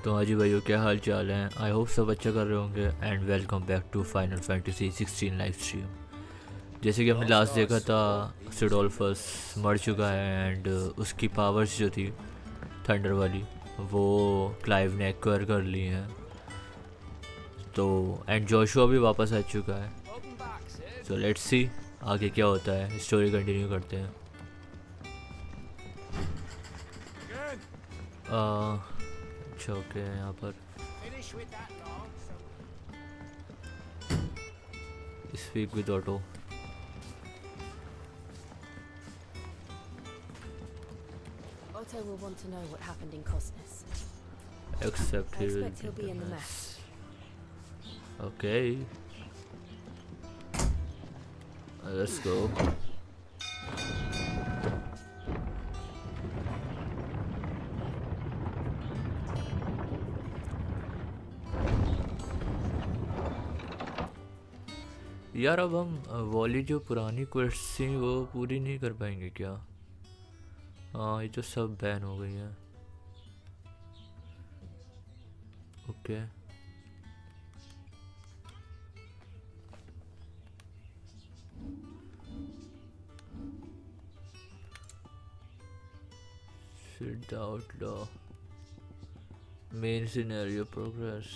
तो हाँ जी भाइयों, क्या हाल चाल हैं। आई होप सब अच्छा कर रहे होंगे and welcome back to final fantasy 16 live stream. जैसे कि हमने लास्ट देखा था, सिडोल्फस मर चुका है एंड उसकी पावर्स जो थी थंडर वाली वो क्लाइव ने एक्वायर कर ली हैं। तो एंड जोशुआ भी वापस आ चुका है। सो लेट्स सी आगे क्या होता है, स्टोरी कंटिन्यू करते हैं। अच्छा ओके, यहाँ पर speak with auto. Otto will want to know what happened in Cosnes. Except I expect he'll be in the mess. Okay. Let's go. यार अब हम वाली जो पुरानी क्वेस्ट थी वो पूरी नहीं कर पाएंगे क्या? हाँ, ये तो सब बैन हो गई है। Okay Sid outlaw main scenario progress.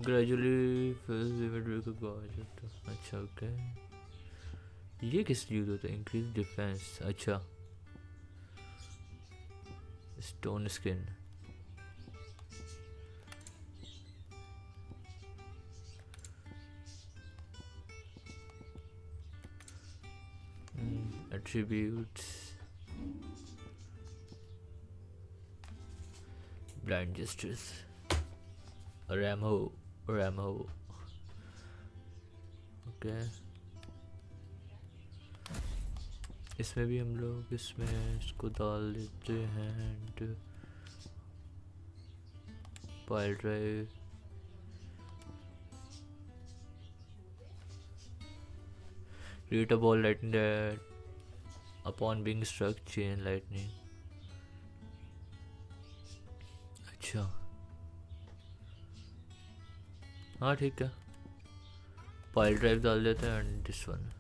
Gradually first event recognize. अच्छा ओके, ये किस यूज होता है? Increase defence. अच्छा, stone skin. Attributes, blind justice, रैमो ओके। इसमें भी हम लोग इसमें इसको डाल देते हैं and pile drive. Create a ball lightning that upon being struck chain lightning. अच्छा हाँ ठीक है, पाइल ड्राइव डाल देते हैं एंड दिस वन।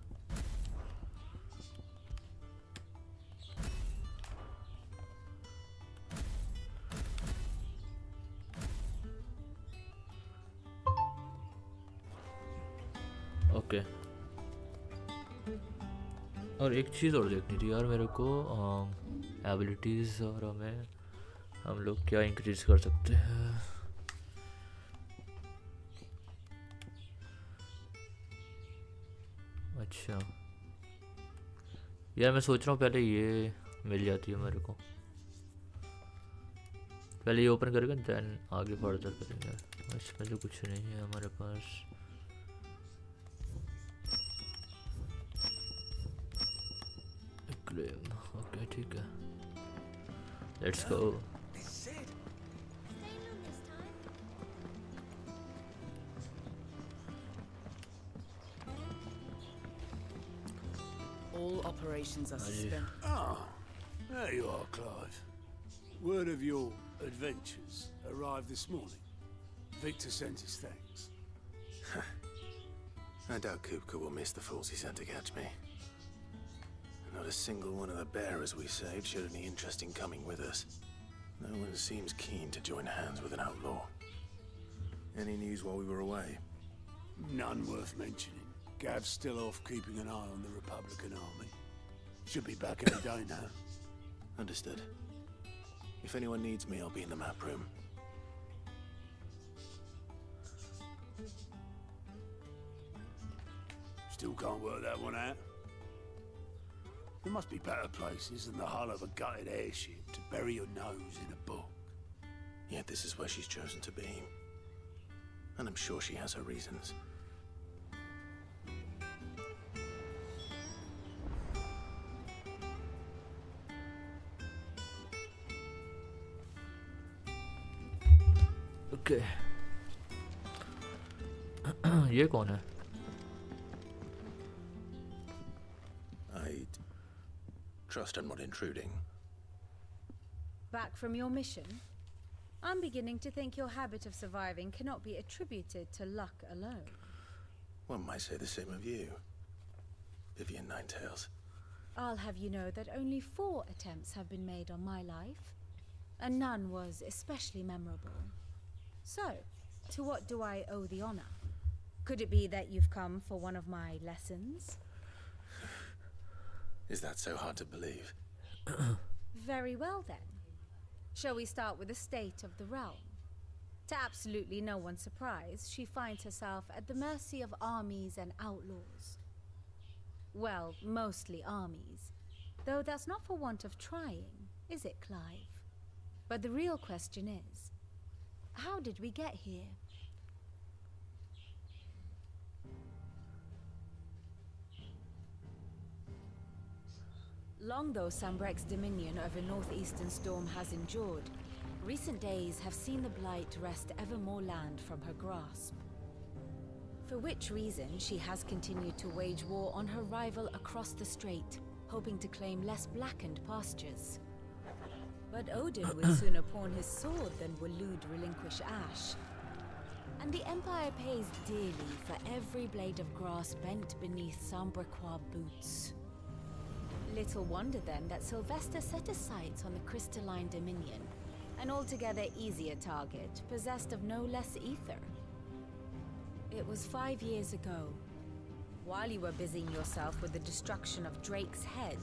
ओके, और एक चीज़ और देखनी थी यार मेरे को, एबिलिटीज़ और हम लोग क्या इंक्रीज कर सकते हैं। अच्छा यार, मैं सोच रहा हूँ पहले ये मिल जाती है मेरे को, पहले ये ओपन करेंगे देन आगे फर्दर करेंगे। इसमें तो कुछ नहीं है हमारे पास। ओके ठीक है, let's go. All operations are suspended. Ah, there you are, Clive. Word of your adventures arrived this morning. Victor sent his thanks. I doubt Kupka will miss the fools he sent to catch me. Not a single one of the bearers we saved showed any interest in coming with us. No one seems keen to join hands with an outlaw. Any news while we were away? None worth mentioning. Gav's still off keeping an eye on the Republican army. Should be back any day now. Understood. If anyone needs me, I'll be in the map room. Still can't work that one out. There must be better places than the hull of a gutted airship to bury your nose in a book. Yet this is where she's chosen to be. And I'm sure she has her reasons. Okay ये कौन है? Trust I'm not intruding. Back from your mission? I'm beginning to think your habit of surviving cannot be attributed to luck alone. One might say the same of you, Vivian Ninetails. I'll have you know that only 4 attempts have been made on my life, and none was especially memorable. So, to what do I owe the honor? Could it be that you've come for one of my lessons? Is that so hard to believe? Very well then. Shall we start with the state of the realm? To absolutely no one's surprise, she finds herself at the mercy of armies and outlaws. Well, mostly armies. Though that's not for want of trying, is it, Clive? But the real question is, how did we get here? Long though Sambrek's dominion over northeastern Storm has endured, recent days have seen the Blight wrest ever more land from her grasp. For which reason she has continued to wage war on her rival across the strait, hoping to claim less blackened pastures. But Odin would sooner pawn his sword than Waloed relinquish Ash. And the Empire pays dearly for every blade of grass bent beneath Sambrequois boots. Little wonder then that Sylvester set his sights on the crystalline dominion, an altogether easier target, possessed of no less ether. It was 5 years ago, while you were busying yourself with the destruction of Drake's head,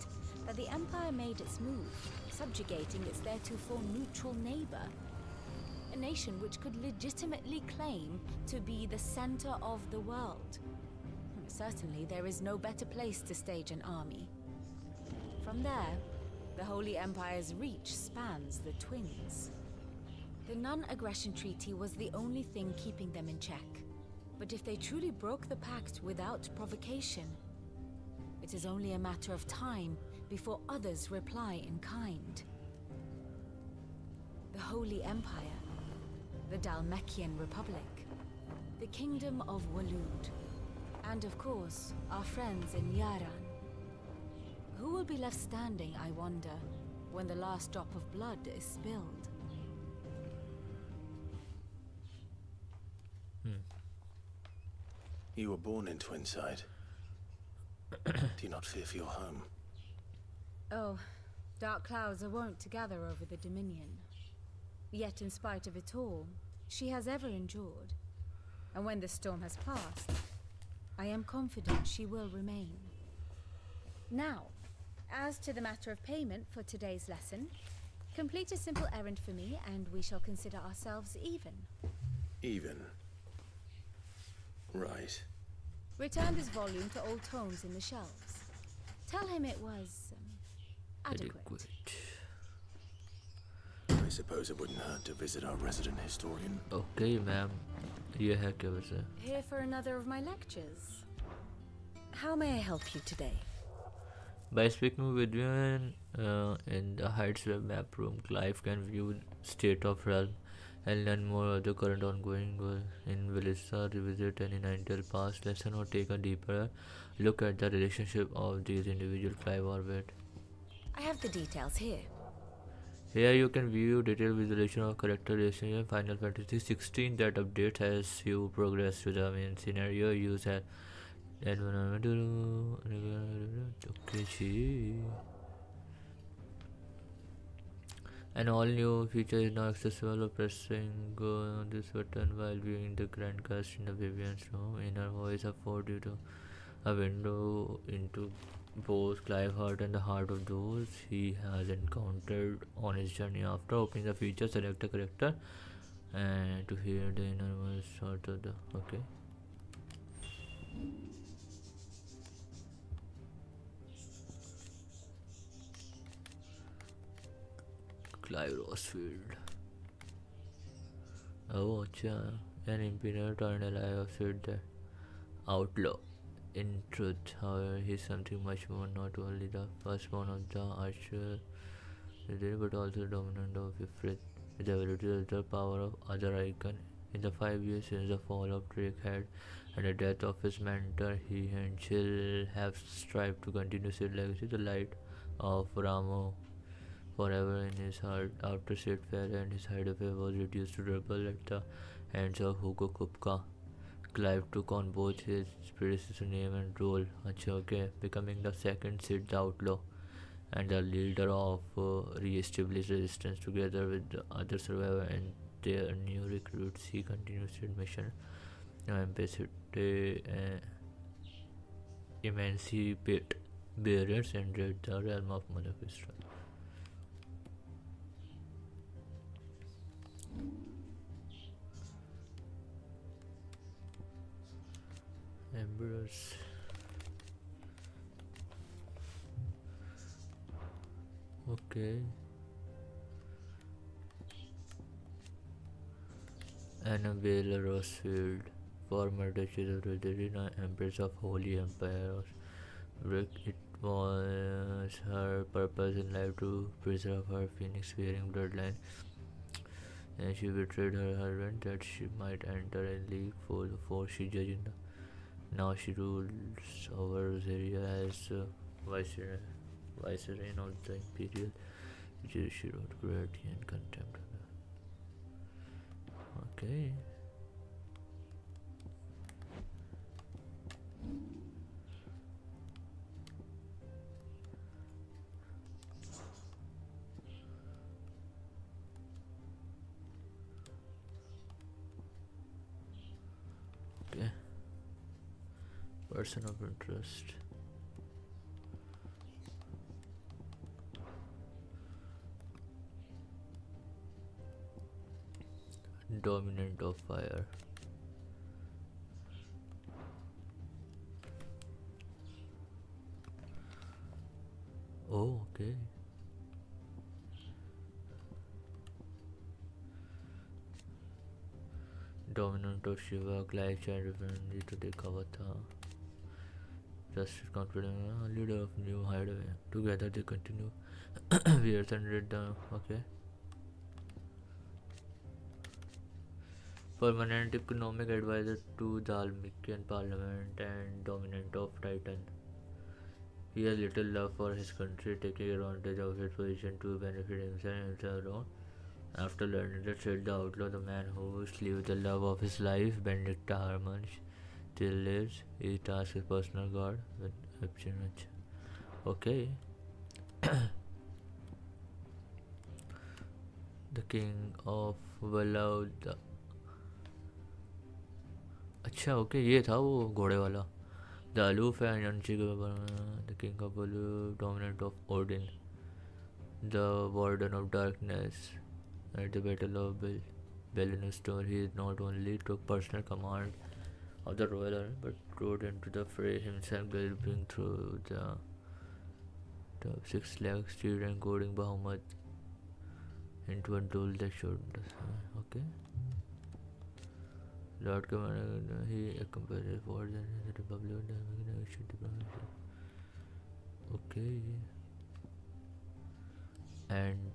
that the Empire made its move, subjugating its theretofore neutral neighbor. A nation which could legitimately claim to be the center of the world. Certainly there is no better place to stage an army. From there, the Holy Empire's reach spans the Twins. The non-aggression treaty was the only thing keeping them in check. But if they truly broke the pact without provocation, it is only a matter of time before others reply in kind. The Holy Empire, the Dalmekian Republic, the Kingdom of Waloed, and of course, our friends in Yaran. Who will be left standing, I wonder, when the last drop of blood is spilled? You were born in Twinside. Do you not fear for your home? Oh, dark clouds are wont to gather over the Dominion. Yet in spite of it all, she has ever endured. And when the storm has passed, I am confident she will remain. Now, as to the matter of payment for today's lesson, complete a simple errand for me and we shall consider ourselves even. Even? Right. Return this volume to old tomes in the shelves. Tell him it was adequate. I suppose it wouldn't hurt to visit our resident historian. Okay, ma'am. ये है क्या वैसे? Here for another of my lectures. How may I help you today? By speaking with you in the Heights web map room, Clive can view state of realm and learn more of the current ongoing goal in Valisthea, revisit any Ninetale past lesson or take a deeper look at the relationship of these individual Clive orbit. I have the details here. Here you can view detailed visualization of character relationship in Final Fantasy XVI that updates as you progress to the main scenario. Use as okay. An all new feature is now accessible. Pressing this button while viewing the grand cast in the Vivian's room. Inner voice affords you to a window into both Clive heart and the heart of those he has encountered on his journey. After opening the feature, select a character and to hear the inner voice sort of the okay. Clive Rosfield. Oh, acha. An imperial tornado I have said that outlaw. In truth, however, he is something much more, not only the firstborn of the archer, but also dominant of Ifrit, with the ability to the power of other icon. In the 5 years since the fall of Drakehead and the death of his mentor, he and Chill have strived to continue his legacy. The light of Ramo forever in his heart. After Sid fell and his hideaway was reduced to rubble at the hands of Hugo Kupka, Clive took on both his predecessor name and role, okay, becoming the second Sid the Outlaw and the leader of re-established resistance. Together with the other survivors and their new recruits, he continues his mission to emancipate barriers and rid the realm of Mothercrystals. Emperors. Okay. Annabelle Rosfield, former Duchess of Roderina, Empress of Holy Empire of Rick. It was her purpose in life to preserve her phoenix-bearing bloodline, and she betrayed her husband that she might enter a league for the force she judged in the. Now she rules over Rosaria as vicereign of the Imperial, which is she wrote cruelty and contempt. Okay. Okay. Person of interest. Dominant of fire. Oh, okay. Dominant of Shiva, Clive child referendum to देखा हुआ था. Just confident, leader of new hideaway. Together they continue. We are read down. Okay. Permanent economic advisor to the Almician Parliament and dominant of Titan. He has little love for his country, taking advantage of his position to benefit himself and himself alone. After learning that Sid the Outlaw, the man who slew the love of his life, Benedicta Harmon, still lives, he tasks his personal guard with espionage. Okay. The king of Valisthea. अच्छा okay ये था वो घोड़े वाला. The aloof and unshakable, the king of Aloof, dominant of Odin, the warden of darkness. At the battle of Belenustor, he not only took personal command of the royal army but rode into the fray himself, galloping through the 6 legs steed and goading Bahamut into a duel that should. Okay. Lord Commander, he accompanied forces in the Republic of Diplomacy. Okay. And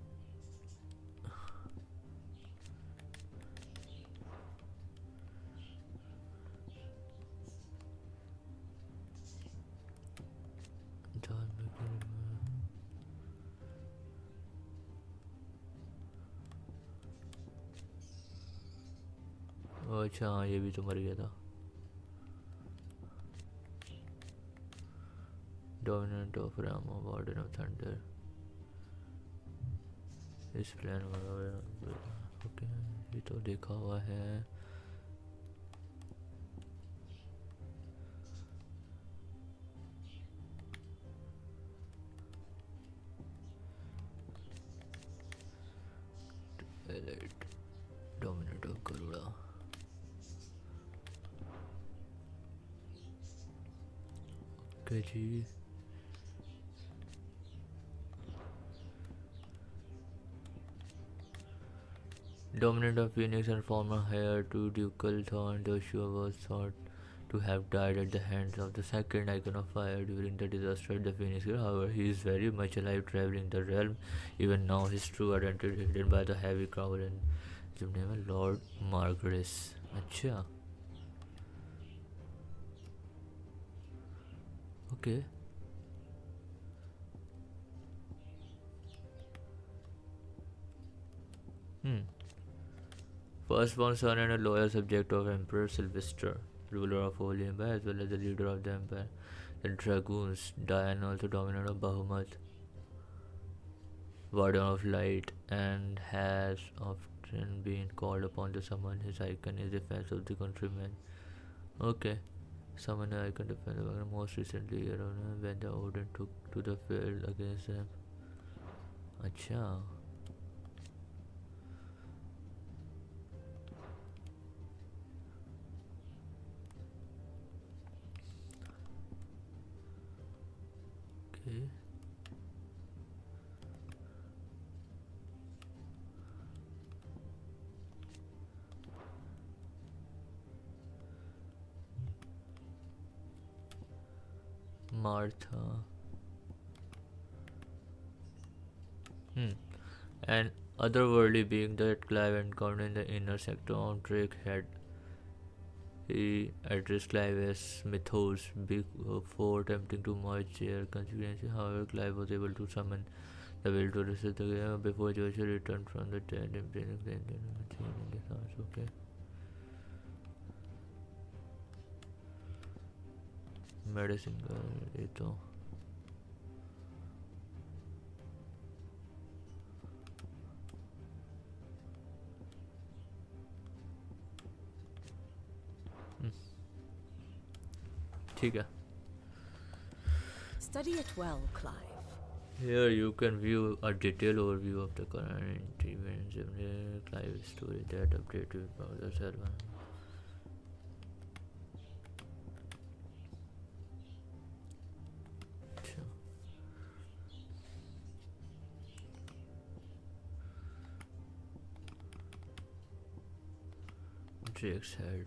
अच्छा हाँ ये भी तो मर गया था. Dominant of Rama, warden of thunder. इस plan okay ये तो देखा हुआ है. Dominant of Garuda. Okay ji. Dominant of Phoenix and former heir to ducal throne, Joshue was thought to have died at the hands of the second icon of fire during the disaster at the Phoenix. However, he is very much alive, traveling the realm. Even now, his true identity is hidden by the heavy crown and his name is Lord Margaris. अच्छा. Okay. firstborn son and a loyal subject of Emperor Sylvester, ruler of Holy Empire, as well as the leader of the Empire. The Dragoons, Diane, also dominant of Bahamut, Warden of Light, and has often been called upon to summon his icon in defense of the countrymen. Okay, summon the icon defense of the most recently when the Odin took to the field against them. Acha. Okay. Martha. An otherworldly being that Clive encountered in the inner sector of Drake had. He addressed Clive as Mythos before attempting to merge their constituency. However, Clive was able to summon the will to resist the game before Joshue returned from the dead. Okay. Medicine girl, ठीक है. Study it well, Clive. Here you can view a detailed overview of the current events in the Clive story that updated about the server. Drake's head.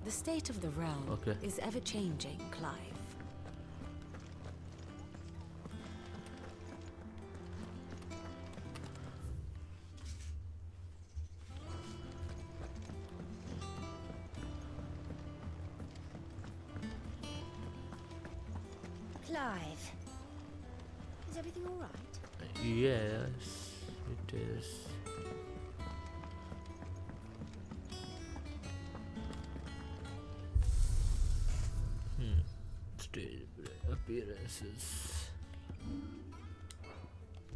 The state of the realm is ever changing, Clive. Clive, is everything all right? Yes, it is. Stage appearances.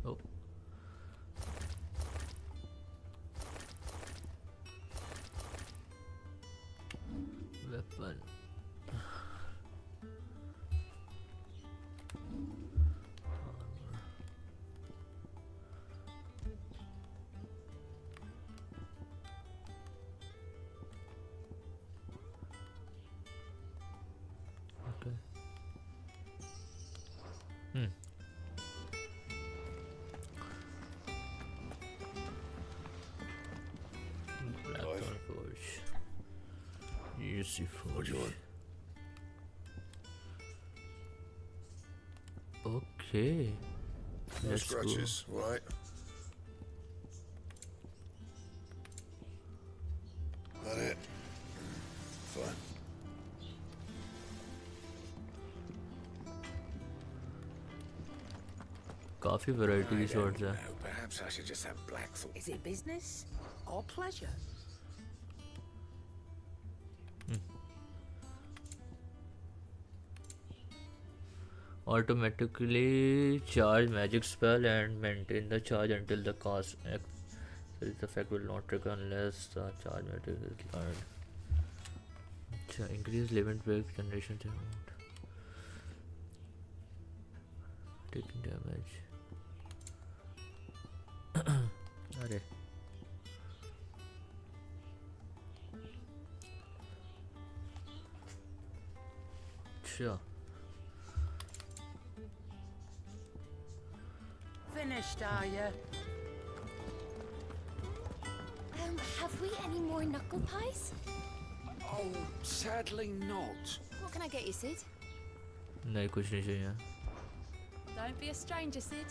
Oh. Weapon. What do you want? Okay. No Let's scratches, right? That it? Fine. काफी variety की shots हैं. Perhaps I should just have black thought. Is it business or pleasure? Automatically charge magic spell and maintain the charge until the cast ends. This effect will not trigger unless the charge magic is learned. Increase limit break generation amount. Taking damage. अरे अच्छा. Finished, are you? Have we any more knuckle pies? Oh, sadly not. What can I get you, Sid? नहीं कुछ नहीं चाहिए. Don't be a stranger, Sid.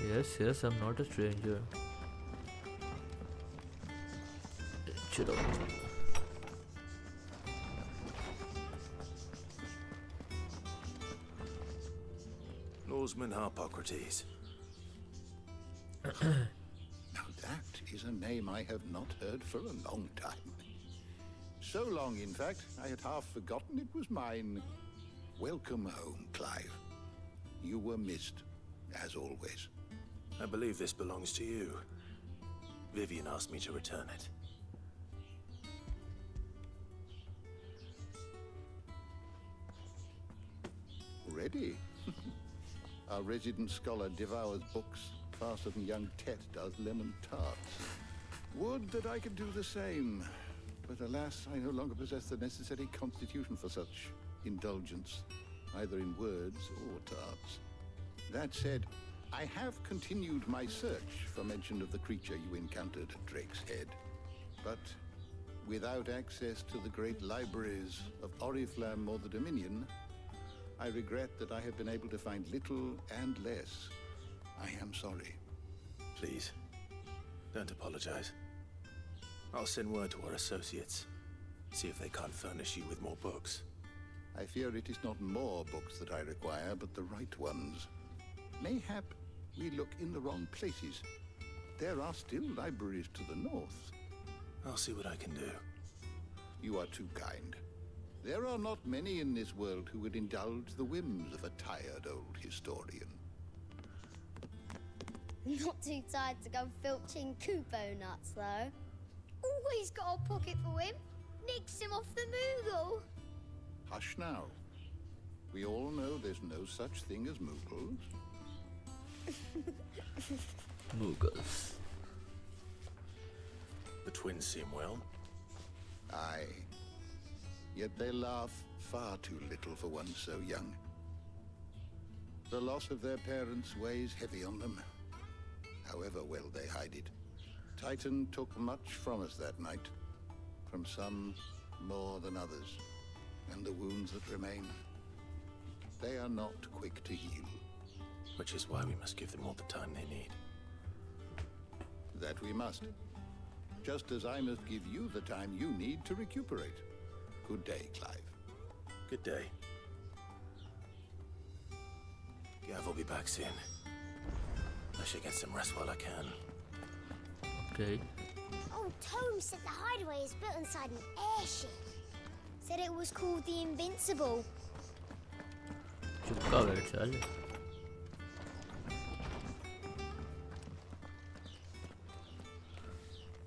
Yes, I'm not a stranger. चलो. Norseman Harpocrates. Now that is a name I have not heard for a long time. So long, in fact, I had half forgotten it was mine. Welcome home, Clive. You were missed, as always. I believe this belongs to you. Vivian asked me to return it. Ready? Our resident scholar devours books faster than young Tet does lemon tarts. Would that I could do the same. But alas, I no longer possess the necessary constitution for such indulgence, either in words or tarts. That said, I have continued my search for mention of the creature you encountered at Drake's Head. But without access to the great libraries of Oriflamme or the Dominion, I regret that I have been able to find little and less. I am sorry. Please, don't apologize. I'll send word to our associates. See if they can't furnish you with more books. I fear it is not more books that I require, but the right ones. Mayhap we look in the wrong places. There are still libraries to the north. I'll see what I can do. You are too kind. There are not many in this world who would indulge the whims of a tired old historian. Not too tired to go filching Kupo nuts, though. Always got a pocket for him. Nicks him off the Moogle. Hush now. We all know there's no such thing as Moogles. Muggles. The twins seem well. Aye. Yet they laugh far too little for one so young. The loss of their parents weighs heavy on them, however well they hide it. Titan took much from us that night, from some more than others, and the wounds that remain, they are not quick to heal. Which is why we must give them all the time they need. That we must. Just as I must give you the time you need to recuperate. Good day, Clive. Good day. Gav will be back soon. I should get some rest while I can. Okay. Oh, Tome said the hideaway is built inside an airship. Said it was called the Invincible. चुपका बैठ चल.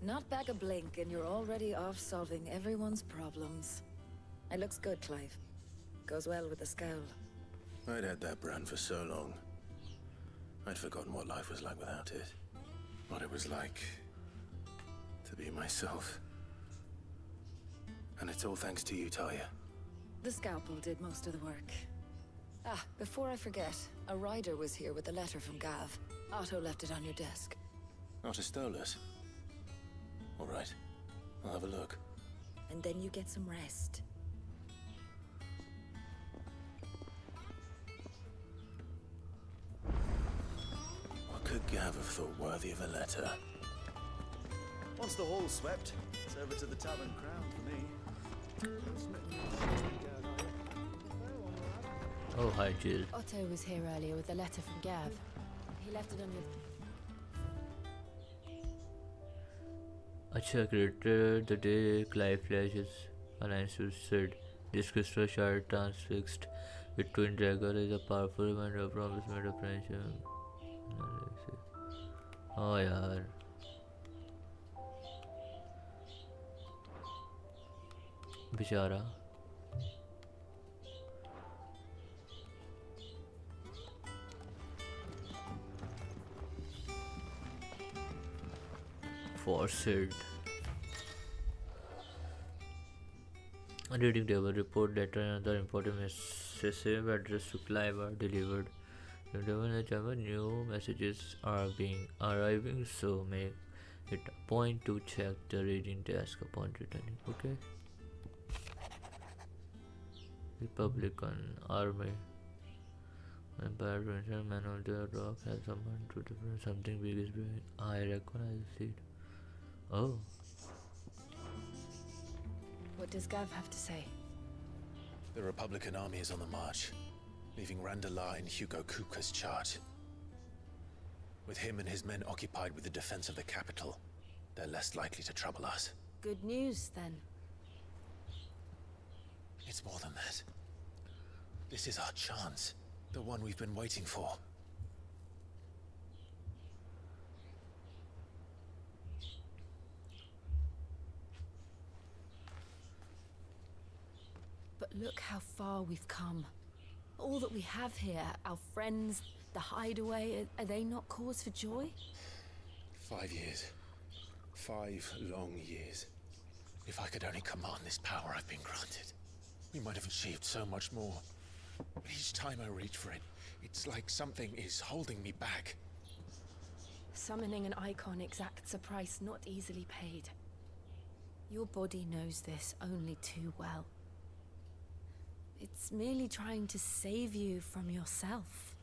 Not back a blink and you're already off solving everyone's problems. It looks good, Clive. Goes well with the scowl. I'd had that brand for so long. I'd forgotten what life was like without it. What it was like to be myself. And it's all thanks to you, Talia. The scalpel did most of the work. Ah, before I forget, a rider was here with a letter from Gav. Otto left it on your desk. Not a Stolas. All right, I'll have a look. And then you get some rest. What could Gav have thought worthy of a letter? Once the hall's swept, it's over to the Tavern Crown for me. Oh, hi, Jill. Otto was here earlier with a letter from Gav. He left it on your... Acha created the day Clive flashes alliance with Sid. This crystal shard transfixed with Twin Dagger is a powerful reminder of promise made of friendship. Oh yaar. बेचारा. Forced. A reading table report letter and other important messages addressed to Clive are delivered. Whenever new messages are arriving, so make it a point to check the reading desk upon returning. Okay. Republican Army. Empire Ranger Man on the rock has summoned to different something big is behind. I recognize it. Oh. What does Gav have to say? The Republican army is on the march, leaving Randalar in Hugo Kuka's charge. With him and his men occupied with the defense of the capital, they're less likely to trouble us. Good news, then. It's more than that. This is our chance. The one we've been waiting for. But look how far we've come. All that we have here, our friends, the hideaway, are they not cause for joy? 5 years. 5 long years. If I could only command this power I've been granted, we might have achieved so much more. But each time I reach for it, it's like something is holding me back. Summoning an icon exacts a price not easily paid. Your body knows this only too well. It's merely trying to save you from yourself.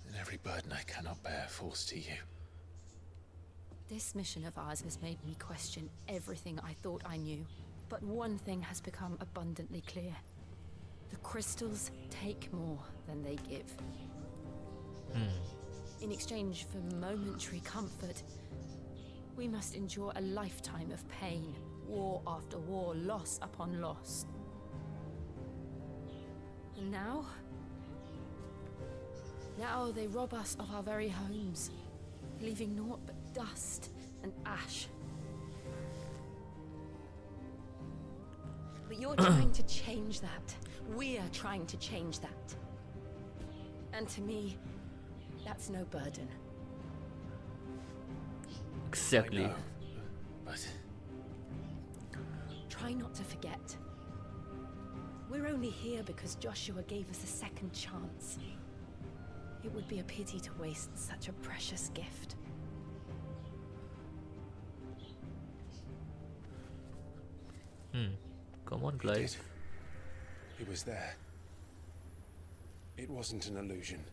And every burden I cannot bear falls to you. This mission of ours has made me question everything I thought I knew. But one thing has become abundantly clear. The crystals take more than they give. In exchange for momentary comfort, we must endure a lifetime of pain, war after war, loss upon loss. And now they rob us of our very homes, leaving naught but dust and ash. But you're trying to change that. We're trying to change that. And to me, that's no burden. Exactly. I know, but Try not to forget. We're only here because Joshua gave us a second chance. It would be a pity to waste such a precious gift. Come on, he Clive. did. He was there. It wasn't an illusion.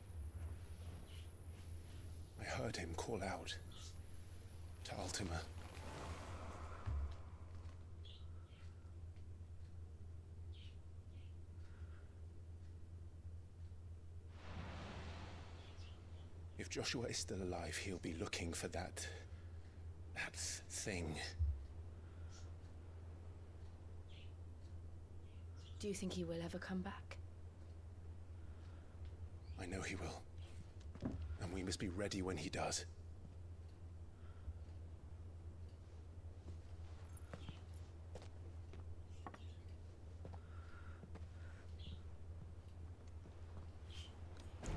I heard him call out to Ultima. If Joshua is still alive, he'll be looking for that thing. Do you think he will ever come back? I know he will. And we must be ready when he does.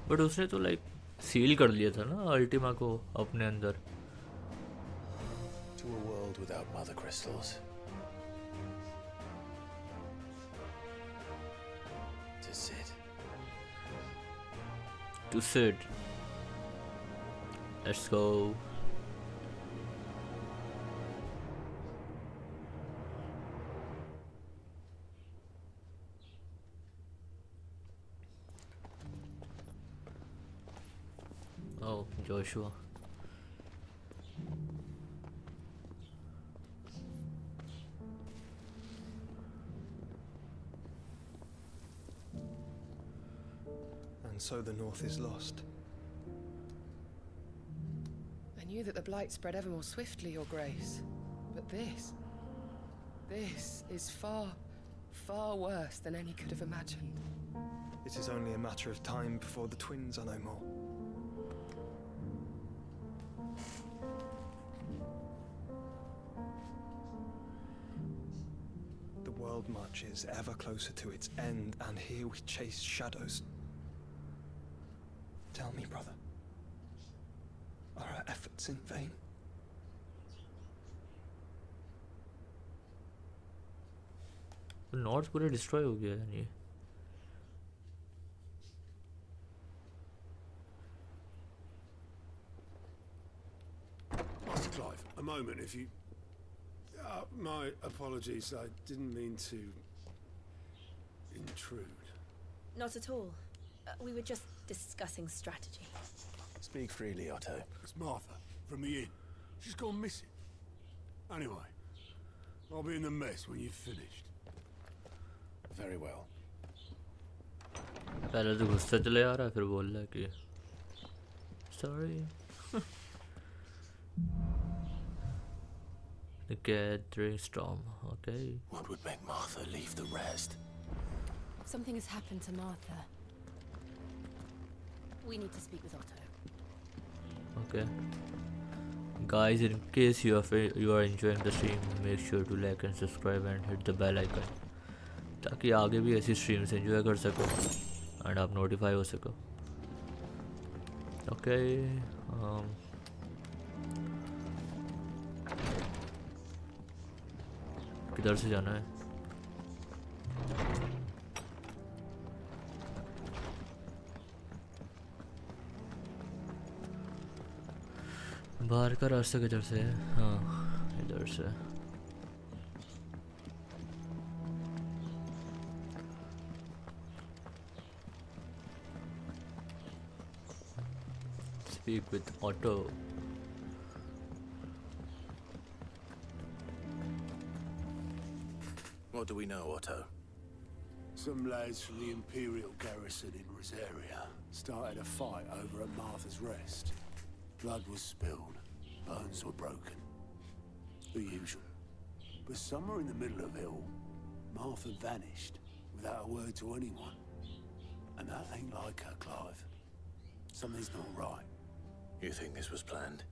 But उसने तो like seal कर लिया था ना Ultima को अपने अंदर. To a world without Mothercrystals. To Cid. To Cid. Let's go. Oh, Joshua. And so the North is lost. I knew that the Blight spread ever more swiftly, Your Grace. But this is far, far worse than any could have imagined. It is only a matter of time before the twins are no more. The world marches ever closer to its end, and here we chase shadows. Tell me, brother, are our efforts in vain? North पूरे destroy हो गया है ये. Master Clive, a moment, if you... my apologies, I didn't mean to intrude. Not at all. We were just discussing strategy. Speak freely, Otto. It's Martha, from the inn. She's gone missing. Anyway, I'll be in the mess when you've finished. Very well. पहले तो गुस्सा चले आ रहा है फिर बोल रहा है कि sorry. The gathering storm. Okay. What would make Martha leave the rest? Something has happened to Martha. We need to speak with Otto. Okay. Guys, in case you are enjoying the stream, make sure to like and subscribe and hit the bell icon ताकि आगे भी ऐसी streams enjoy कर सको and आप notify हो सको. Okay. किधर से जाना है? बाहर का रास्ता किधर से है? हाँ, इधर से. Speak with Otto. What do we know, Otto? Some lads from the Imperial garrison in Rosaria started a fight over at Martha's Rest. Blood was spilled, bones were broken. The usual. But somewhere in the middle of it all, Martha vanished without a word to anyone. And that ain't like her, Clive. Something's not right. You think this was planned?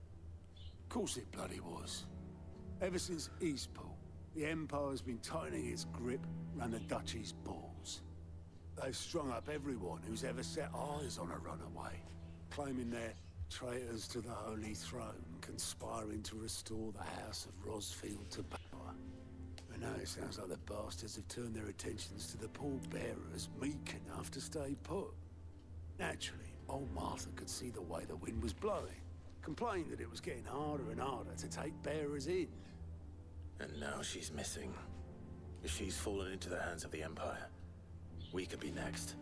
Of course it bloody was. Ever since Eastpool, the Empire's been tightening its grip round the Duchy's balls. They've strung up everyone who's ever set eyes on a runaway, claiming they're traitors to the Holy Throne, conspiring to restore the House of Rosfield to power. And now it sounds like the bastards have turned their attentions to the pallbearers meek enough to stay put. Naturally, old Martha could see the way the wind was blowing, complained that it was getting harder and harder to take bearers in. And now she's missing. If she's fallen into the hands of the Empire, we could be next.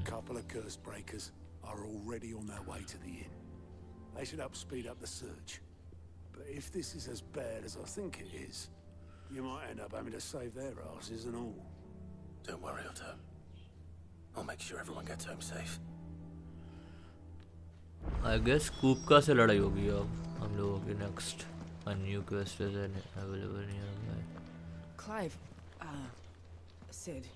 Couple of curse breakers are already on their way to the inn. They should speed up the search. But if this is as bad as I think it is, you might end up having to save their asses and all. Don't worry, Otto. I'll make sure everyone gets home safe. I guess कूपका से लड़ाई होगी अब हम लोगों की next. A new quest is available nearby. Clive, Cid,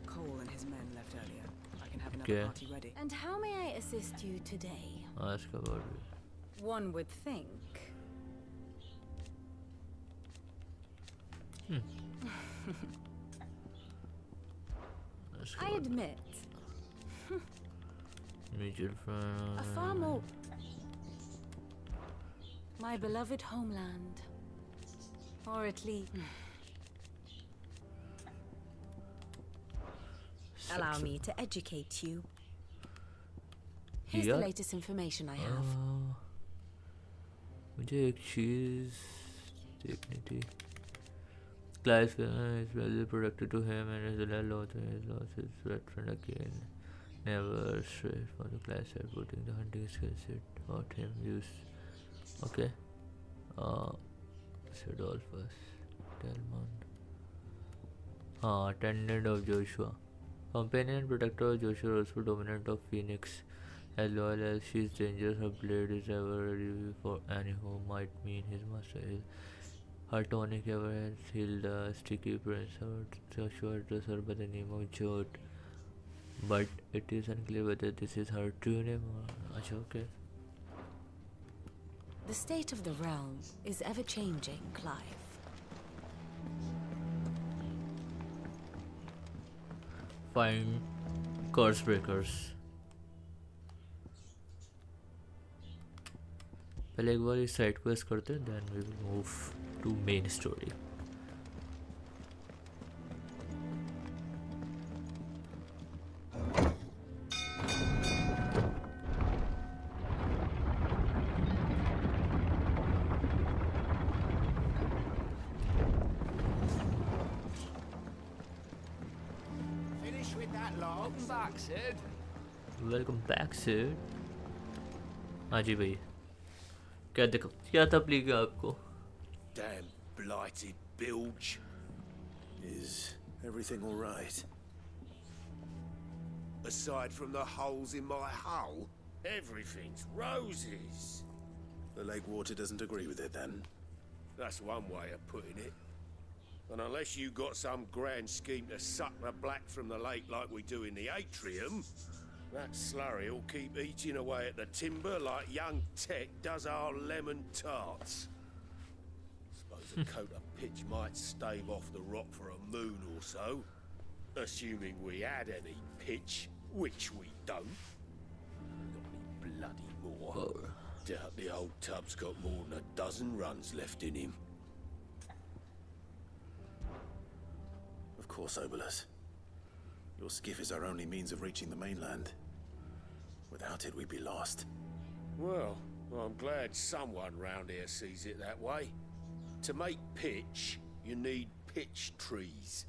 Cole and his men left earlier. I can have another Okay. party ready. And how may I assist you today? Ask about it. One would think. Ask I about admit, mutual friend. a far more... My beloved homeland. Or at least... Allow me to educate you. Here's the latest information I have. मुझे एक चीज देखनी थी. Clive is well protected to him and his lost his veteran again. Never straight for the class at putting the hunting skill set about him use. Okay. Cidolfus. Delmon. Attendant of Joshua. Companion and protector of Joshua, also dominant of Phoenix. As loyal as she is dangerous, her blade is ever ready for any who might mean his master. Her tonic ever has healed a sticky prince. Joshua addressed her by the name of Jode. But it is unclear whether this is her true name or... Achha, okay. The state of the realm is ever changing, Clive. Find curse breakers. पहले एक बार इस side quest करते हैं, then we will move to main story. Finish with that lot. Welcome back, Sid. Welcome back, Sid. हाँ जी भाई, क्या तकलीफ है आपको? Damn blighted bilge. Is everything all right? Aside from the holes in my hull, Everything's roses. The lake water doesn't agree with it, then? That's one way of putting it. And unless you got some grand scheme to suck the black from the lake like we do in the atrium, that slurry'll keep eating away at the timber like young Tech does our lemon tarts. Suppose a coat of pitch might stave off the rot for a moon or so, assuming we had any pitch, which we don't. Not any bloody more. Doubt the old tub's got more than a dozen runs left in him. Of course, Obolus. Your skiff is our only means of reaching the mainland. Without it, we'd be lost. Well, I'm glad someone round here sees it that way. To make pitch, you need pitch trees.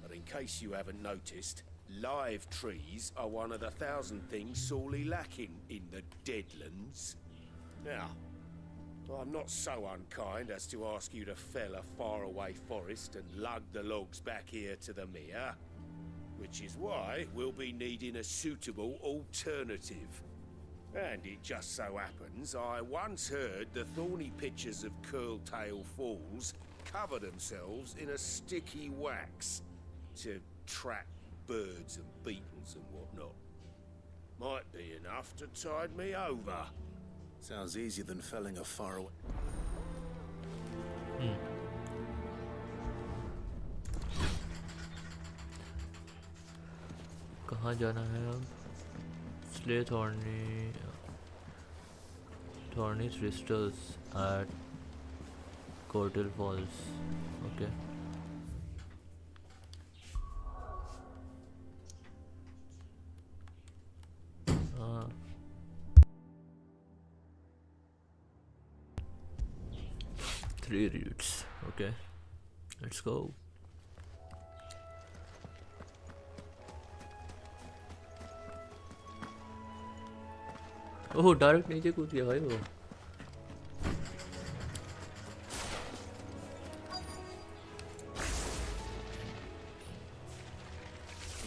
But in case you haven't noticed, live trees are one of the 1,000 things sorely lacking in the Deadlands. Now, I'm not so unkind as to ask you to fell a faraway forest and lug the logs back here to the mere, which is why we'll be needing a suitable alternative. And it just so happens I once heard the thorny pitchers of Curltail Falls cover themselves in a sticky wax to trap birds and beetles and whatnot. Might be enough to tide me over. Sounds easier than felling a faraway. कहाँ जाना है अब? Slay thorny crystals at Curltail Falls. Okay. Three routes. Okay, let's go. Oh direct नीचे कूद गया भाई वो.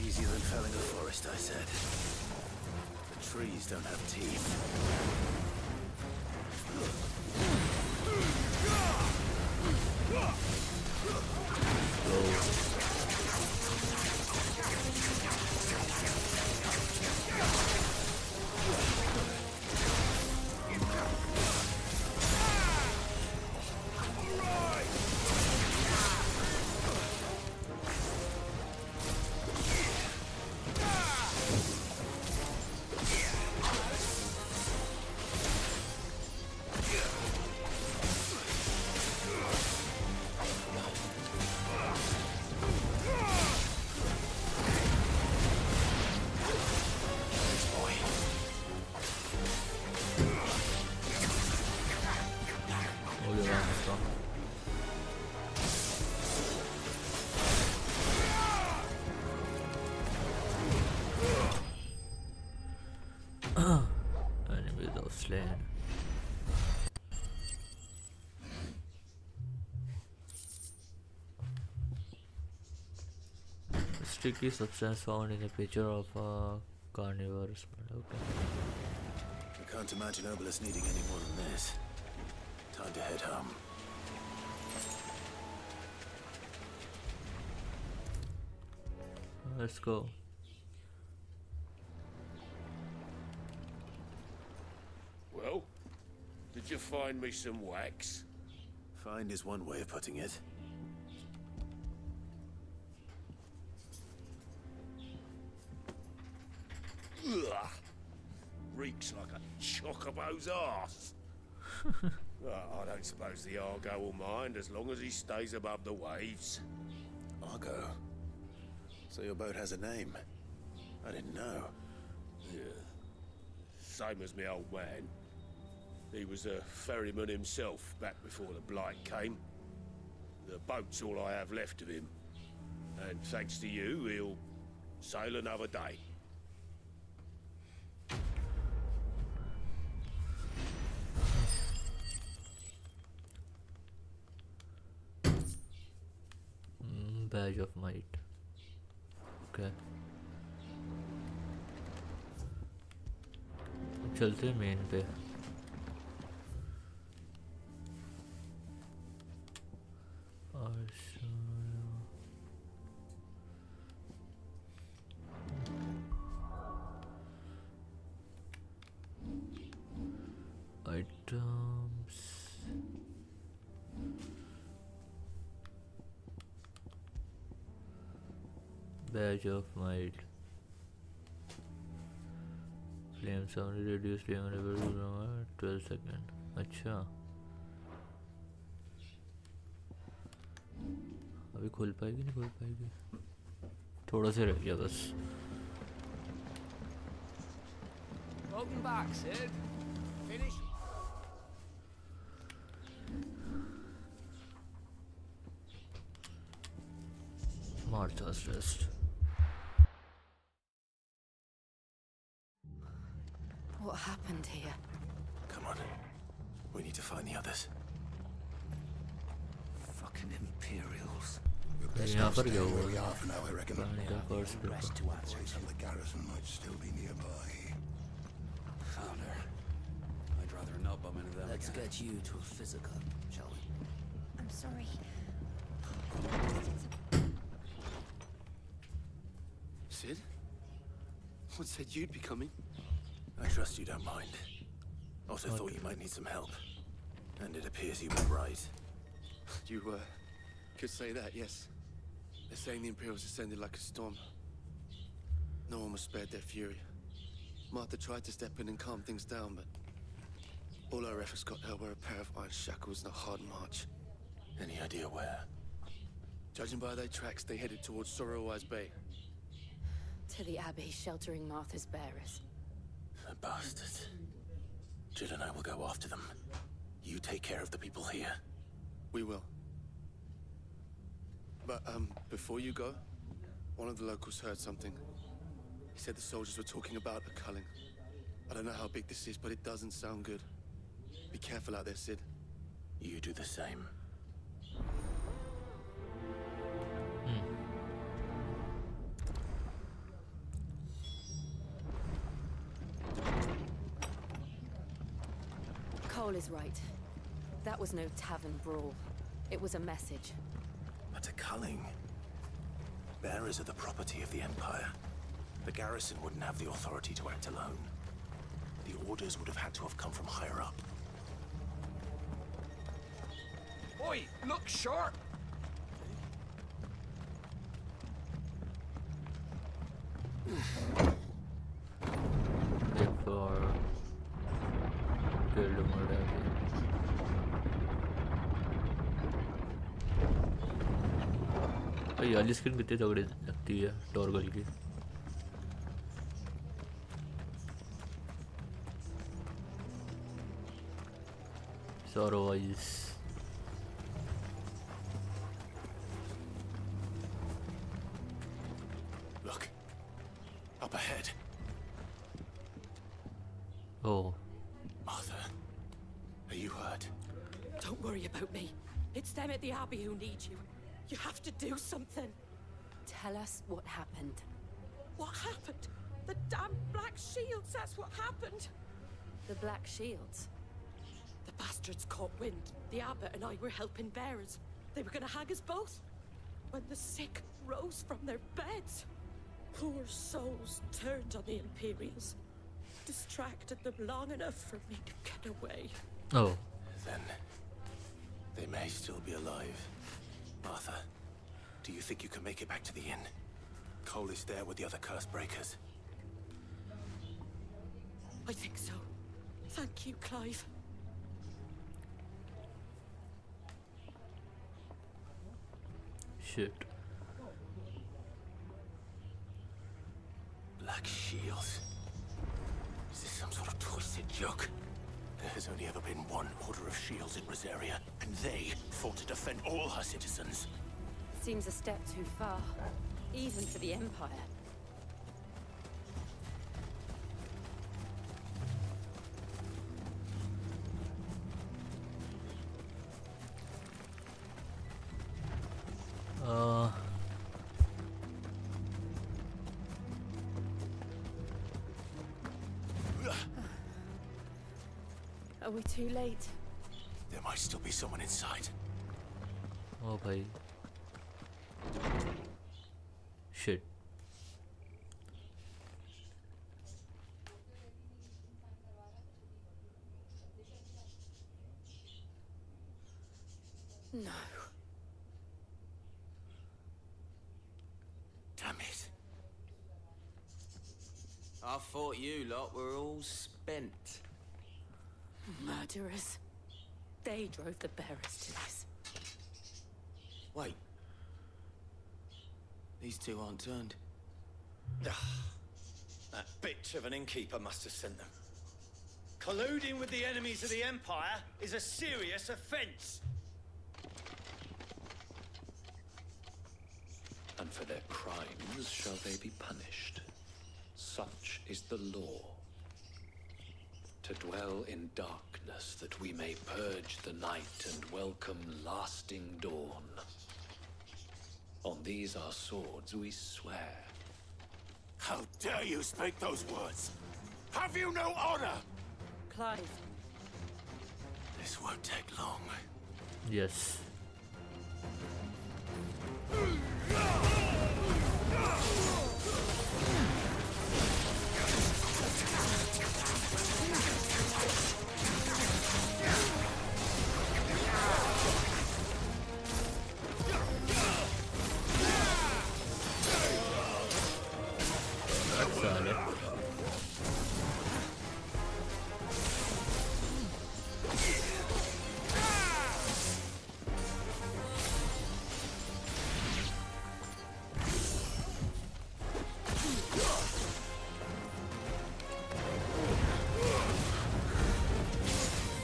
Easier than felling a forest, I said. The trees don't have teeth. Enemies are slain. Sticky substance found in a picture of a carnivorous. Okay. I can't imagine Obolus needing any more than this. Time to head home. Let's go. Well, did you find me some wax? Find is one way of putting it. Ugh. Reeks like a chocobo's arse. I don't suppose the Argo will mind as long as he stays above the waves. Argo? So your boat has a name? I didn't know. Yeah. Same as my old man. He was a ferryman himself back before the Blight came. The boat's all I have left of him. And thanks to you, he'll sail another day. Badge of might. Okay. चलते हैं main पे। Items. Badge of might. Flame sound reduce flame level to 12 seconds. अच्छा अभी खुल पाएगी नहीं खुल पाएगी, थोड़ा सा रह गया बस। Welcome back, Sid. Finish. Martha's Rest. What happened here? Come on. We need to find the others. Fucking Imperials. यहाँ पर क्या हुआ? We are for now, I reckon. The rest to answer. Boys from the garrison might still be nearby. Founder. I'd rather not bump into them. Let's get you to a physical, shall we? I'm sorry. Sid? What said you'd be coming? I trust you don't mind. Also thought you might need some help. And it appears you were right. You, could say that, yes. They're saying the Imperials descended like a storm. No one was spared their fury. Martha tried to step in and calm things down, but all our efforts got her were a pair of iron shackles and a hard march. Any idea where? Judging by their tracks, they headed towards Sorrowwise Bay. To the Abbey, sheltering Martha's bearers. The bastards. Jill and I will go after them. You take care of the people here. We will. But, before you go, one of the locals heard something. He said the soldiers were talking about a culling. I don't know how big this is, but it doesn't sound good. Be careful out there, Sid. You do the same. Cole is right. That was no tavern brawl. It was a message. But a culling. Bearers are the property of the Empire. The garrison wouldn't have the authority to act alone. The orders would have had to have come from higher up. Oi, look sharp! वाली skin कितनी तगड़ी लगती है टॉर्गल की। Sorrowwise. Look, up ahead. Oh. Martha, are you hurt? Don't worry about me. It's them at the Abbey who need you. You have to do something. Tell us what happened. What happened? The damn Black Shields, that's what happened. The Black Shields? The bastards caught wind. The abbot and I were helping bearers. They were gonna hang us both. When the sick rose from their beds, poor souls turned on the Imperials. Distracted them long enough for me to get away. Oh. Then they may still be alive. Martha, do you think you can make it back to the inn? Cole is there with the other curse breakers. I think so. Thank you, Clive. Shit. Black Shields. Is this some sort of twisted joke? There has only ever been one Order of Shields in Rosaria, and they fought to defend all her citizens. Seems a step too far, even for the Empire. Are we too late? There might still be someone inside. Oh, bhai. Shit. No. Damn it. I thought you lot were all spent. Murderers. They drove the bearers to this. Wait. These two aren't turned. That bitch of an innkeeper must have sent them. Colluding with the enemies of the Empire is a serious offense. And for their crimes shall they be punished. Such is the law. To dwell in darkness that we may purge the night and welcome lasting dawn. On these our swords we swear. How dare you speak those words? Have you no honor? Clive. This won't take long. Yes. Saale.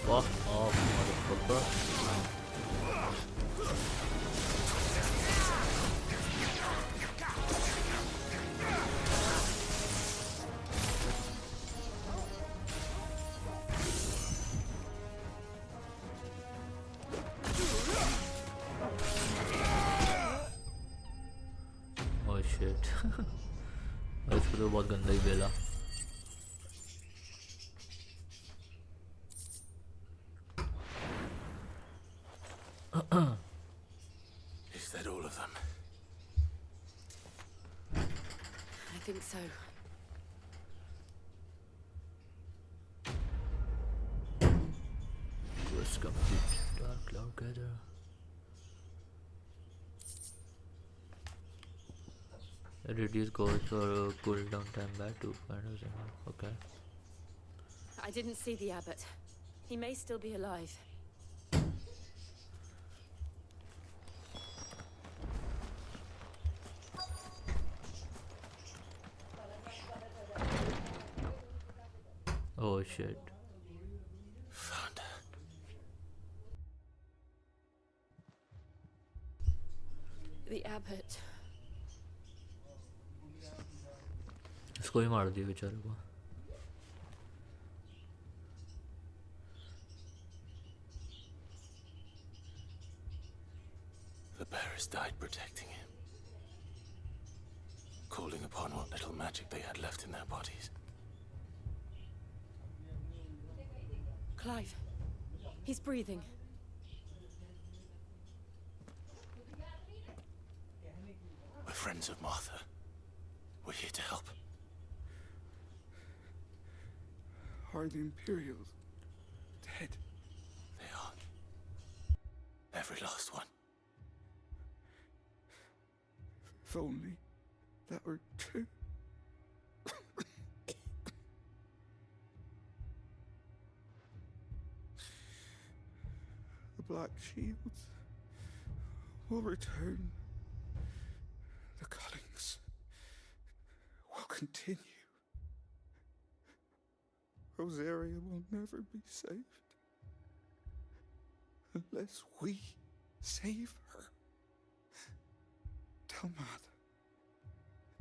Fuck off, motherfucker. Oh shit. इसको तो बहुत गंदा ही बेला. Is that all of them? I think so. Quest complete. Dark cloud gather. Reduce cost or cooldown time back to finals. Okay. I didn't see the abbot. He may still be alive. Oh shit. Found her. The abbot. इसको ही मार दिया बेचारे को. The bearers died protecting him. Calling upon what little magic they had left in their bodies. Clive. He's breathing. We're friends of Martha. We're here to help. Are the Imperials dead? They are. Every last one. If only that were true. The Black Shields will return. The cuttings will continue. Rosaria will never be saved unless we save her. Tell Mother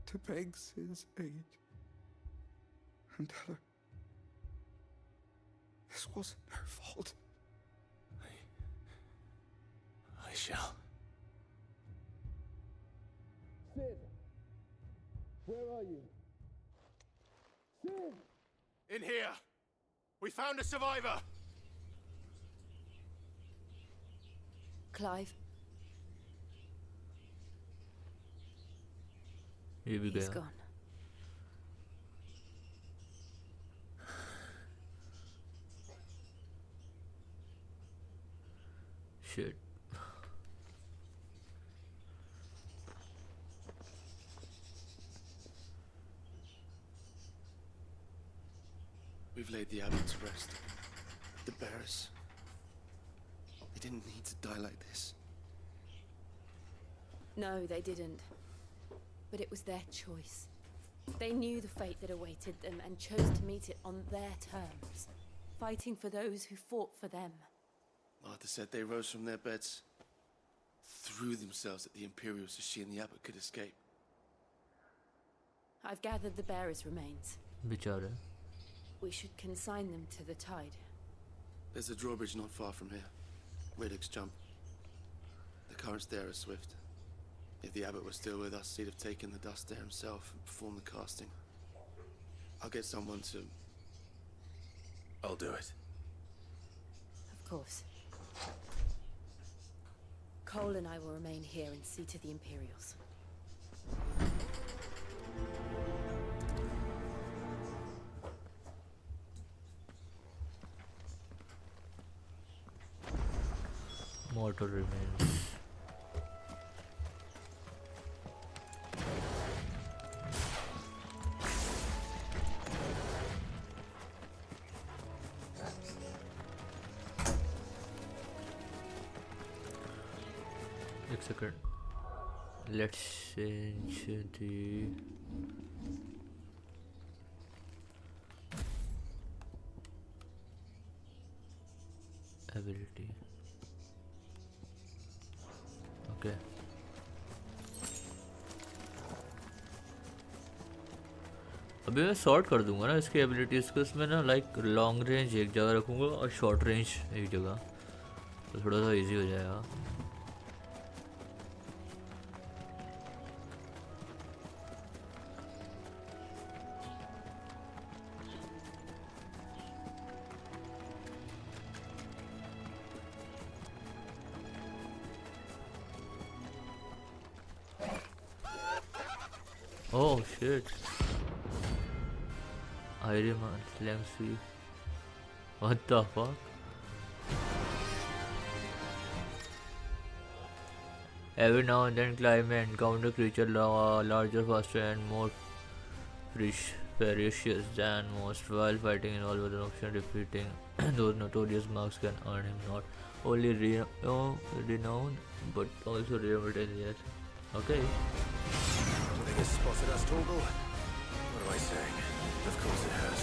to beg Cid's aid and tell her this wasn't her fault. I shall. Cid! Where are you? Cid! In here! We found a survivor! Clive. ये भी He's गया. gone. Shit. We've laid the abbot to rest. The bearers. They didn't need to die like this. No, they didn't. But it was their choice. They knew the fate that awaited them and chose to meet it on their terms, fighting for those who fought for them. Martha said they rose from their beds, threw themselves at the Imperials so she and the abbot could escape. I've gathered the bearers' remains. बेचारे. We should consign them to the tide. There's a drawbridge not far from here. Radix jump. The currents there are swift. If the abbot was still with us, he'd have taken the dust there himself and performed the casting. I'll get someone to... I'll do it. Of course. Cole and I will remain here and see to the Imperials. Mortal remains. एक second. Let's change the ability. Okay. अभी मैं sort कर दूंगा ना इसकी abilities को. इसमें ना लाइक लॉन्ग रेंज एक जगह रखूंगा और शॉर्ट रेंज एक जगह, तो थोड़ा सा इजी हो जाएगा. Oh shit. Iron Slamsy. What the fuck? Every now and then Clive may encounter creatures larger, faster and more ferocious than most. While fighting in all with an option defeating those notorious marks can earn him not only renown but also reward in the end. Okay. Something has spotted us, Torgal. What am I saying? Of course it has.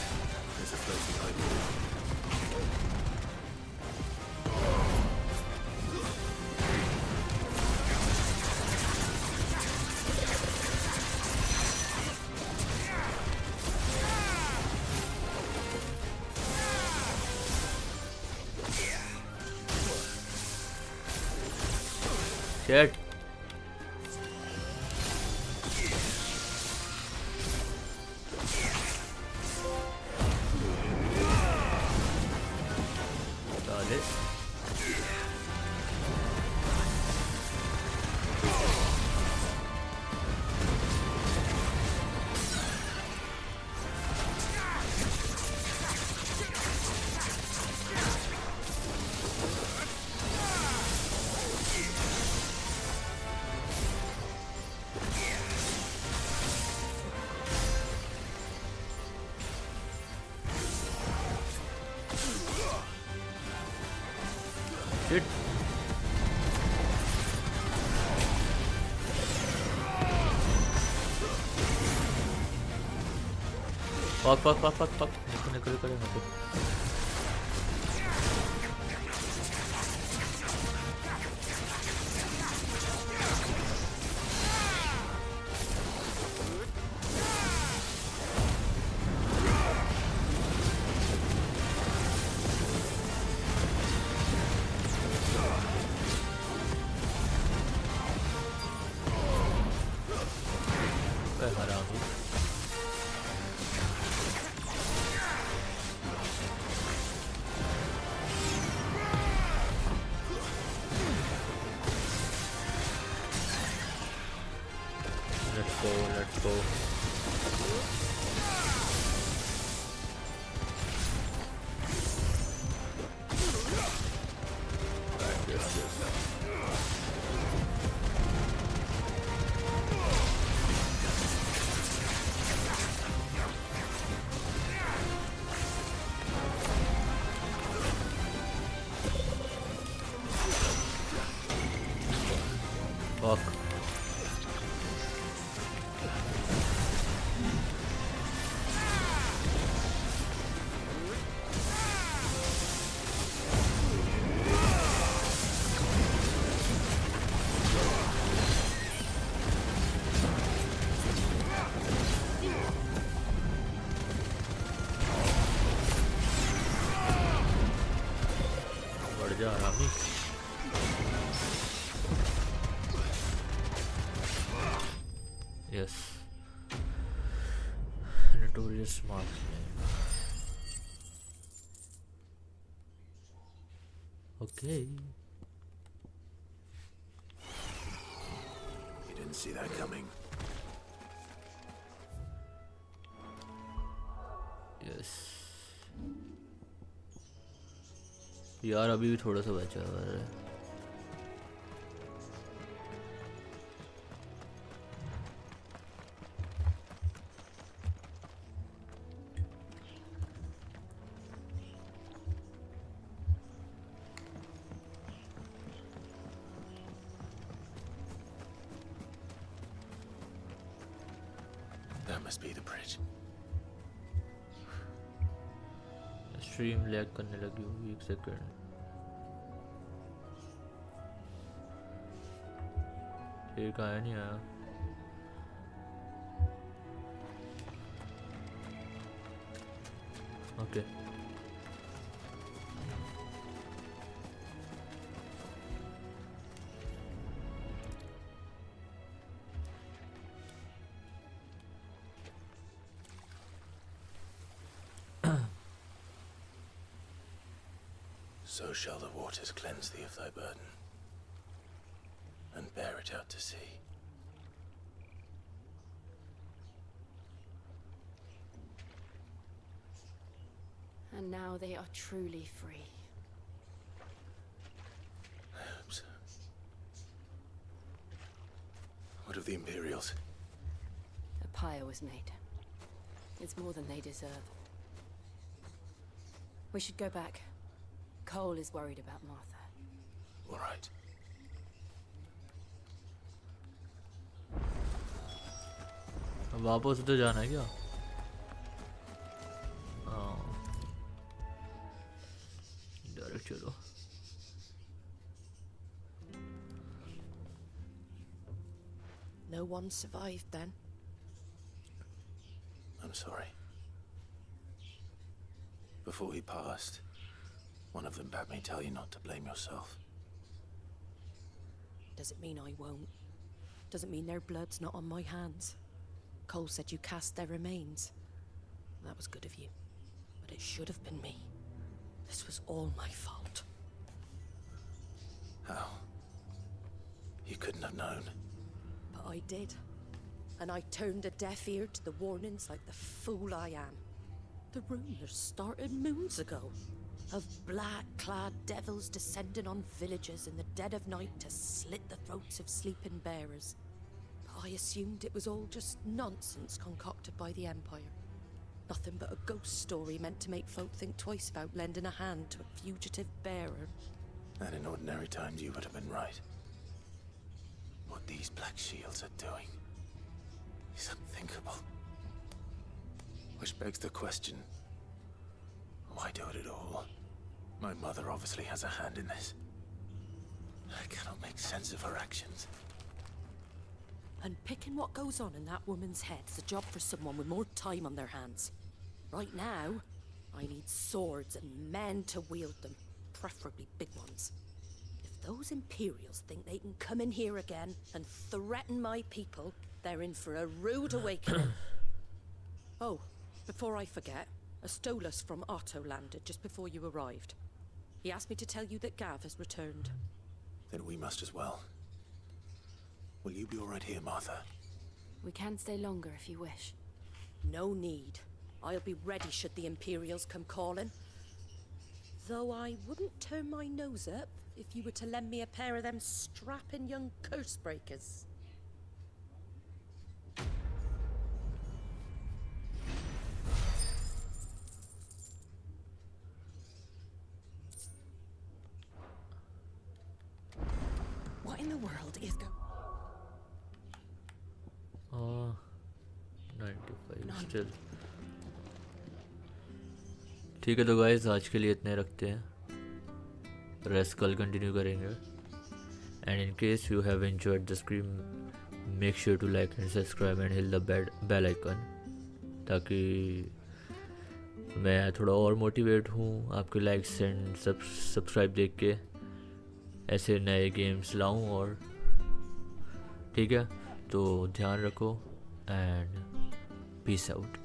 There's a floating idea. Shit. Shit. Fuck. Nickle. let's go. Fuck. बढ़ जा आरामी. Yes. Notorious marksman. Okay. You didn't see that coming. Yes. यार अभी भी थोड़ा सा बचा हुआ है. That must be the bridge. Stream lag करने लगी होगी. एक सेकंड. ठीक आया नहीं आया. Okay. So shall the waters cleanse thee of thy burden, and bear it out to sea. And now they are truly free. I hope so. What of the Imperials? A pyre was made. It's more than they deserve. We should go back. Cole is worried about Martha. All right. वापस तो जाना है क्या? हाँ. Direct चलो. No one survived then. I'm sorry. Before he passed, one of them bade me tell you not to blame yourself. Does it mean I won't? Does it mean their blood's not on my hands? Cole said you cast their remains. That was good of you. But it should have been me. This was all my fault. How? You couldn't have known. But I did. And I turned a deaf ear to the warnings like the fool I am. The rumors started moons ago. Of black-clad devils descending on villages in the dead of night to slit the throats of sleeping bearers. But I assumed it was all just nonsense concocted by the Empire. Nothing but a ghost story meant to make folk think twice about lending a hand to a fugitive bearer. And in ordinary times you would have been right. What these Black Shields are doing is unthinkable. Which begs the question, why do it at all? My mother obviously has a hand in this. I cannot make sense of her actions. And picking what goes on in that woman's head is a job for someone with more time on their hands. Right now, I need swords and men to wield them, preferably big ones. If those Imperials think they can come in here again and threaten my people, they're in for a rude awakening. Oh, before I forget, a Stolas from Otto landed just before you arrived. He asked me to tell you that Gav has returned. Then we must as well. Will you be all right here, Martha? We can stay longer if you wish. No need. I'll be ready should the Imperials come calling. Though I wouldn't turn my nose up if you were to lend me a pair of them strapping young curse breakers. What in the world is going? 95 still ठीक है। तो guys आज के लिए इतने रखते हैं, rest कल कंटिन्यू करेंगे। And in case you have enjoyed the stream make sure to like and subscribe and hit the bell icon, ताकि मैं थोड़ा और मोटिवेट हूँ आपके लाइक्स एंड सब्सक्राइब देख के ऐसे नए गेम्स लाऊं। और ठीक है, तो ध्यान रखो एंड पीस आउट।